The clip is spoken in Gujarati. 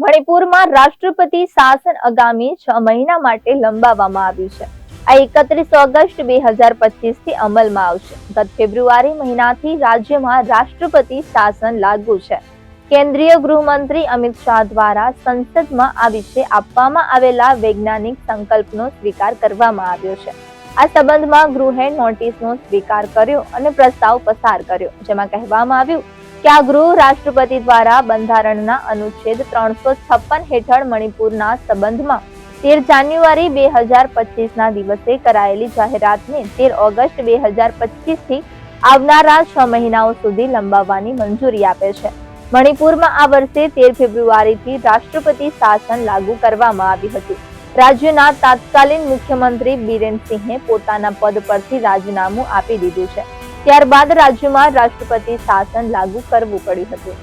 મણિપુરમાં રાષ્ટ્રપતિ શાસન આગામી 6 મહિના માટે લંબાવવામાં આવ્યું છે। આ 31 ઓગસ્ટ 2025 થી અમલમાં આવશે। ગત ફેબ્રુઆરી મહિનાથી રાજ્યમાં રાષ્ટ્રપતિ શાસન લાગુ છે। કેન્દ્રીય ગૃહમંત્રી અમિત શાહ દ્વારા સંસદમાં આ વિશે આપવામાં આવેલા વૈજ્ઞાનિક સંકલ્પનો સ્વીકાર કરવામાં આવ્યો છે। આ સંબંધમાં ગૃહે નોટિસનો સ્વીકાર કર્યો અને પ્રસ્તાવ પસાર કર્યો, જેમાં કહેવામાં આવ્યું કે આ ગૃહ રાષ્ટ્રપતિ દ્વારા બંધારણના અનુચ્છેદ 356 હેઠળ મણિપુરના સંબંધમાં 13 જાન્યુઆરી 2025 ના દિવસે કરાયેલી જાહેરાતને 13 ઓગસ્ટ 2025 થી આવનારા 6 મહિનાઓ સુધી લંબાવવાની મંજૂરી આપે છે। મણિપુરમાં આ વર્ષે 13 ફેબ્રુઆરીથી રાષ્ટ્રપતિ શાસન લાગુ કરવામાં આવ્યું હતું। રાજ્યના તત્કાલીન મુખ્યમંત્રી બીરેન સિંહે પોતાના પદ પરથી રાજીનામું આપી દીધું છે। ત્યારબાદ રાજ્યમાં રાષ્ટ્રપતિ શાસન લાગુ કરવું પડ્યું હતું।